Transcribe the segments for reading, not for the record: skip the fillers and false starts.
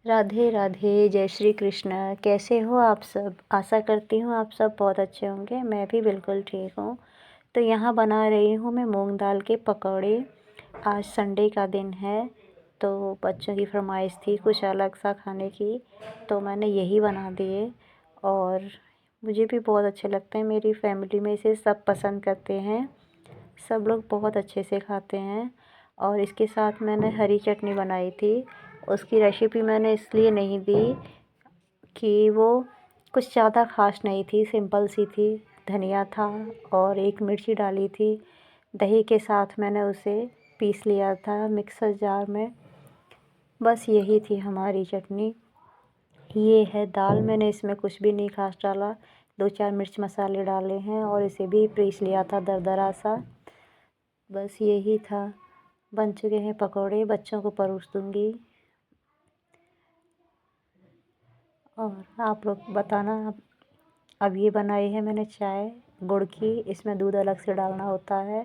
राधे राधे, जय श्री कृष्ण। कैसे हो आप सब? आशा करती हूँ आप सब बहुत अच्छे होंगे। मैं भी बिल्कुल ठीक हूँ। तो यहाँ बना रही हूँ मैं मूंग दाल के पकौड़े। आज संडे का दिन है, तो बच्चों की फरमाइश थी कुछ अलग सा खाने की, तो मैंने यही बना दिए। और मुझे भी बहुत अच्छे लगते हैं। मेरी फैमिली में इसे सब पसंद करते हैं, सब लोग बहुत अच्छे से खाते हैं। और इसके साथ मैंने हरी चटनी बनाई थी। उसकी रेसिपी मैंने इसलिए नहीं दी कि वो कुछ ज़्यादा ख़ास नहीं थी, सिंपल सी थी। धनिया था और एक मिर्ची डाली थी। दही के साथ मैंने उसे पीस लिया था मिक्सर जार में। बस यही थी हमारी चटनी। ये है दाल, मैंने इसमें कुछ भी नहीं ख़ास डाला। 2-4 मिर्च मसाले डाले हैं और इसे भी पीस लिया था दरदरा सा। बस यही था। बन चुके हैं पकौड़े, बच्चों को परोस दूँगी। और आप लोग बताना। अब ये बनाई है मैंने चाय गुड़ की, इसमें दूध अलग से डालना होता है।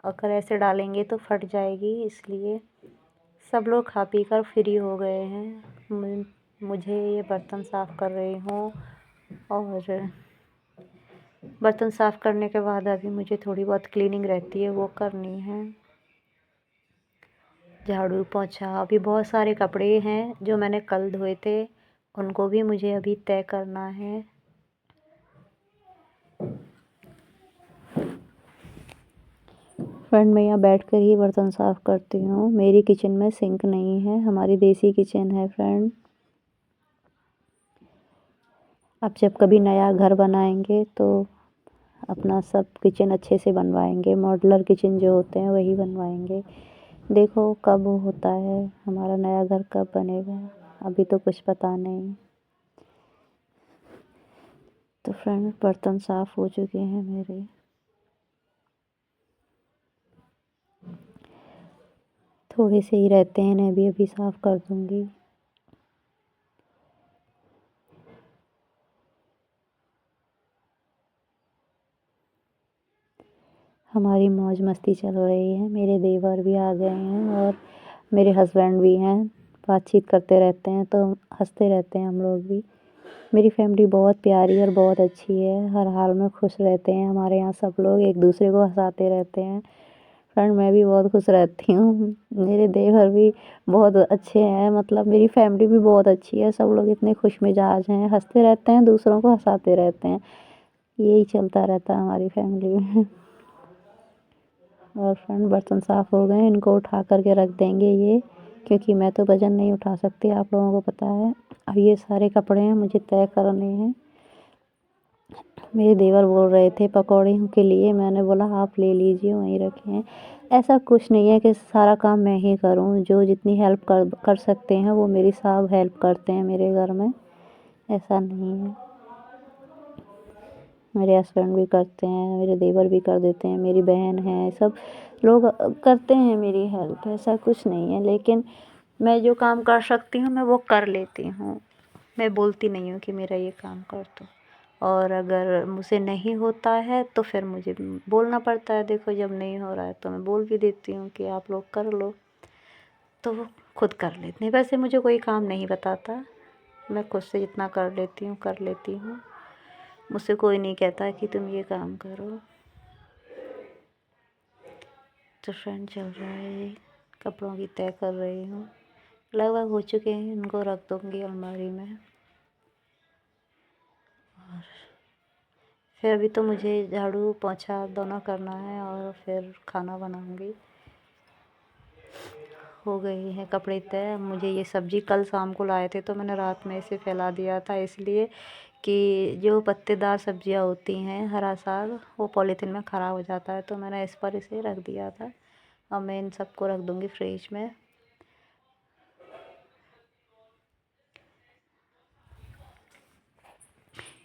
अगर ऐसे डालेंगे तो फट जाएगी, इसलिए सब लोग खा पी कर फ्री हो गए हैं। मुझे ये बर्तन साफ़ कर रही हूँ। और बर्तन साफ़ करने के बाद अभी मुझे थोड़ी बहुत क्लीनिंग रहती है, वो करनी है। झाड़ू पोंछा, अभी बहुत सारे कपड़े हैं जो मैंने कल धोए थे, उनको भी मुझे अभी तय करना है। फ्रेंड, मैं यहाँ बैठकर ही बर्तन साफ़ करती हूँ। मेरी किचन में सिंक नहीं है, हमारी देसी किचन है फ्रेंड। अब जब कभी नया घर बनाएंगे तो अपना सब किचन अच्छे से बनवाएंगे। मॉड्यूलर किचन जो होते हैं वही बनवाएंगे। देखो कब होता है हमारा नया घर, कब बनेगा, अभी तो कुछ पता नहीं। तो फ्रेंड, बर्तन साफ़ हो चुके हैं मेरे। थोड़े से ही रहते हैं, इन्हें भी अभी साफ़ कर दूँगी। हमारी मौज मस्ती चल रही है। मेरे देवर भी आ गए हैं और मेरे हस्बैंड भी हैं। बातचीत करते रहते हैं तो हंसते रहते हैं हम लोग भी। मेरी फैमिली बहुत प्यारी और बहुत अच्छी है। हर हाल में खुश रहते हैं। हमारे यहाँ सब लोग एक दूसरे को हंसाते रहते हैं। फ्रेंड, मैं भी बहुत खुश रहती हूँ। मेरे देवर भी बहुत अच्छे हैं, मतलब मेरी फैमिली भी बहुत अच्छी है। सब लोग इतने खुश मिजाज हैं, हंसते रहते हैं, दूसरों को हंसाते रहते हैं। यही चलता रहता है हमारी फैमिली में। और फ्रेंड, बर्तन साफ़ हो गए, इनको उठा करके रख देंगे ये, क्योंकि मैं तो वज़न नहीं उठा सकती, आप लोगों को पता है। अब ये सारे कपड़े हैं, मुझे तय करने हैं। मेरे देवर बोल रहे थे पकौड़े के लिए, मैंने बोला आप ले लीजिए, वहीं रखे हैं। ऐसा कुछ नहीं है कि सारा काम मैं ही करूँ। जो जितनी हेल्प कर सकते हैं वो मेरी सब हेल्प करते हैं मेरे घर में, ऐसा नहीं है। मेरे हस्बैंड भी करते हैं, मेरे देवर भी कर देते हैं, मेरी बहन है, सब लोग करते हैं मेरी हेल्प, ऐसा कुछ नहीं है। लेकिन मैं जो काम कर सकती हूँ मैं वो कर लेती हूँ। मैं बोलती नहीं हूँ कि मेरा ये काम कर दो। और अगर मुझसे नहीं होता है तो फिर मुझे बोलना पड़ता है। देखो जब नहीं हो रहा है तो मैं बोल भी देती हूँ कि आप लोग कर लो, तो वो खुद कर लेते हैं। वैसे मुझे कोई काम नहीं बताता, मैं खुद से जितना कर लेती हूँ कर लेती हूँ। मुझसे कोई नहीं कहता कि तुम ये काम करो। तो फ्रेंड, चल रहा है ये, कपड़ों की तय कर रही हूँ। लगभग हो चुके हैं, इनको रख दूँगी अलमारी में। और फिर अभी तो मुझे झाड़ू पोंछा दोनों करना है और फिर खाना बनाऊँगी। हो गई है कपड़े तय। मुझे ये सब्ज़ी कल शाम को लाए थे, तो मैंने रात में इसे फैला दिया था, इसलिए कि जो पत्तेदार सब्जियां होती हैं, हरा साग, वो पॉलीथीन में ख़राब हो जाता है, तो मैंने इस पर इसे रख दिया था। अब मैं इन सबको रख दूँगी फ्रिज में।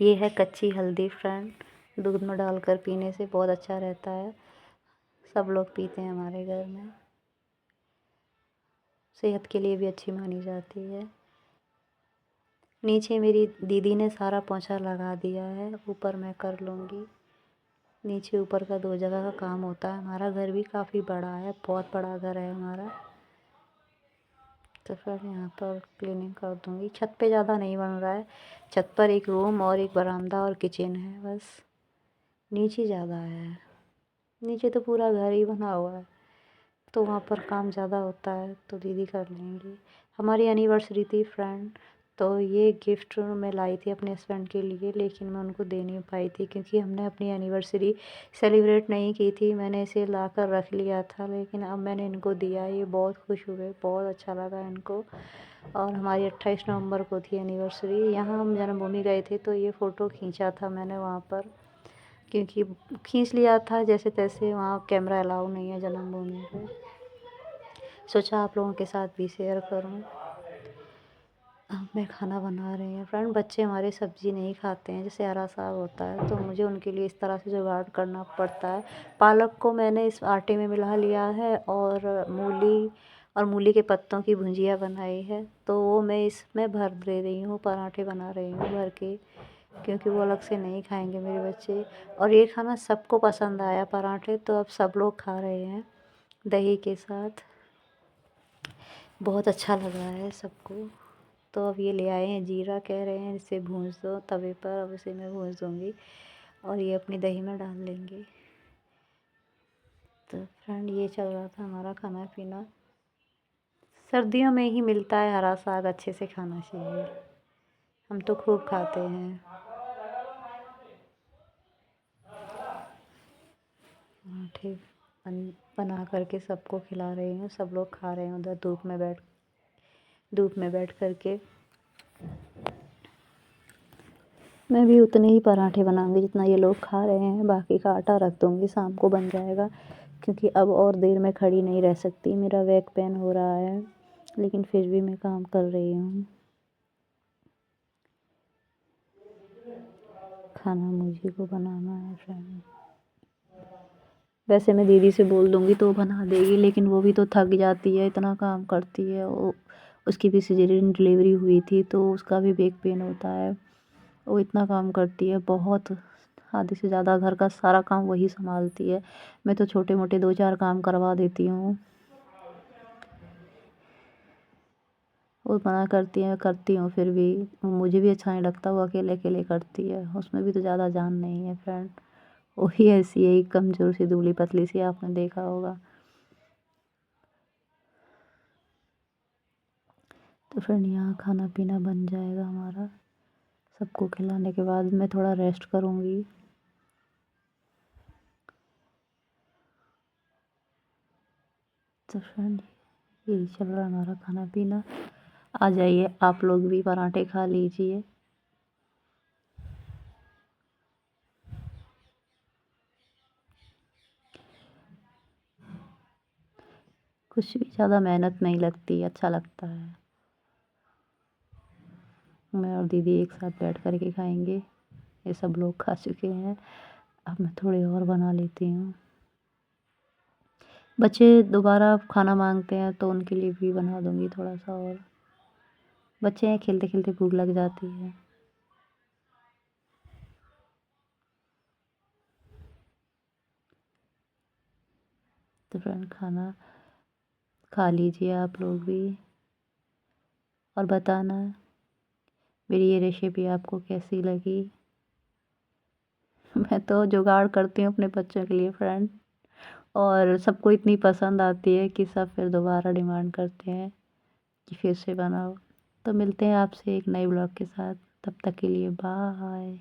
ये है कच्ची हल्दी फ्रेंड, दूध में डालकर पीने से बहुत अच्छा रहता है। सब लोग पीते हैं हमारे घर में, सेहत के लिए भी अच्छी मानी जाती है। नीचे मेरी दीदी ने सारा पोंछा लगा दिया है, ऊपर मैं कर लूँगी। नीचे ऊपर का 2 जगह का काम होता है। हमारा घर भी काफ़ी बड़ा है, बहुत बड़ा घर है हमारा। तो फिर यहाँ पर क्लीनिंग कर दूँगी। छत पे ज़्यादा नहीं बन रहा है, छत पर एक रूम और एक बरामदा और किचन है बस। नीचे ज़्यादा है, नीचे तो पूरा घर ही बना हुआ है, तो वहाँ पर काम ज़्यादा होता है तो दीदी कर लेंगी। हमारी एनिवर्सरी थी फ्रेंड, तो ये गिफ्ट मैं लाई थी अपने हस्बैंड के लिए, लेकिन मैं उनको दे नहीं पाई थी क्योंकि हमने अपनी एनिवर्सरी सेलिब्रेट नहीं की थी। मैंने इसे ला कर रख लिया था, लेकिन अब मैंने इनको दिया। ये बहुत खुश हुए, बहुत अच्छा लगा इनको। और हमारी 28 नवंबर को थी एनिवर्सरी। यहाँ हम जन्मभूमि गए थे तो ये फ़ोटो खींचा था मैंने वहाँ पर, क्योंकि खींच लिया था जैसे तैसे, वहाँ कैमरा अलाउ नहीं है जन्मभूमि पे। सोचा आप लोगों के साथ भी शेयर करूं। अब मैं खाना बना रही हूँ फ्रेंड। बच्चे हमारे सब्ज़ी नहीं खाते हैं, जैसे हरा साग होता है तो मुझे उनके लिए इस तरह से जुगाड़ करना पड़ता है। पालक को मैंने इस आटे में मिला लिया है और मूली के पत्तों की भुजिया बनाई है, तो वो मैं इसमें भर दे रही हूँ, पराठे बना रही हूँ भर के, क्योंकि वो अलग से नहीं खाएंगे मेरे बच्चे। और ये खाना सबको पसंद आया पराठे, तो अब सब लोग खा रहे हैं दही के साथ। बहुत अच्छा लगा है सबको। तो अब ये ले आए हैं जीरा, कह रहे हैं इसे भूंज दो तवे पर। अब इसे मैं भूंज दूँगी और ये अपनी दही में डाल लेंगे। तो फ्रेंड ये चल रहा था हमारा खाना पीना। सर्दियों में ही मिलता है हरा साग, अच्छे से खाना चाहिए, हम तो खूब खाते हैं। पराठे बना करके सबको खिला रही हूँ, सब लोग खा रहे हैं उधर धूप में बैठ करके। मैं भी उतने ही पराठे बनाऊंगी जितना ये लोग खा रहे हैं, बाकी का आटा रख दूंगी, शाम को बन जाएगा। क्योंकि अब और देर में खड़ी नहीं रह सकती, मेरा बैक पेन हो रहा है, लेकिन फिर भी मैं काम कर रही हूँ। खाना मुझे को बनाना है फ्रेंड। वैसे मैं दीदी से बोल दूंगी तो वो बना देगी, लेकिन वो भी तो थक जाती है, इतना काम करती है। वो उसकी भी सिजेरियन डिलीवरी हुई थी तो उसका भी बैक पेन होता है। वो इतना काम करती है, बहुत आधे से ज़्यादा घर का सारा काम वही संभालती है। मैं तो छोटे मोटे 2-4 काम करवा देती हूँ। वो मना करती हूँ फिर भी मुझे भी अच्छा नहीं लगता। वो अकेले अकेले करती है, उसमें भी तो ज़्यादा जान नहीं है फ्रेंड। वही ऐसी है, कमज़ोर सी दुबली पतली सी, आपने देखा होगा। तो फ्रेंड यहाँ खाना पीना बन जाएगा हमारा। सबको खिलाने के बाद मैं थोड़ा रेस्ट करूँगी। तो फ्रेंड यही चल रहा है हमारा खाना पीना। आ जाइए आप लोग भी, पराठे खा लीजिए। कुछ भी ज़्यादा मेहनत नहीं लगती, अच्छा लगता है। मैं और दीदी एक साथ बैठ कर के खाएंगे। ये सब लोग खा चुके हैं, अब मैं थोड़ी और बना लेती हूँ। बच्चे दोबारा खाना मांगते हैं तो उनके लिए भी बना दूँगी थोड़ा सा और। बच्चे हैं, खेलते खेलते भूख लग जाती है। तो फ्रेंड खाना खा लीजिए आप लोग भी, और बताना मेरी ये रेसिपी आपको कैसी लगी। मैं तो जुगाड़ करती हूँ अपने बच्चों के लिए फ्रेंड, और सबको इतनी पसंद आती है कि सब फिर दोबारा डिमांड करते हैं कि फिर से बनाओ। तो मिलते हैं आपसे एक नए ब्लॉग के साथ, तब तक के लिए बाय।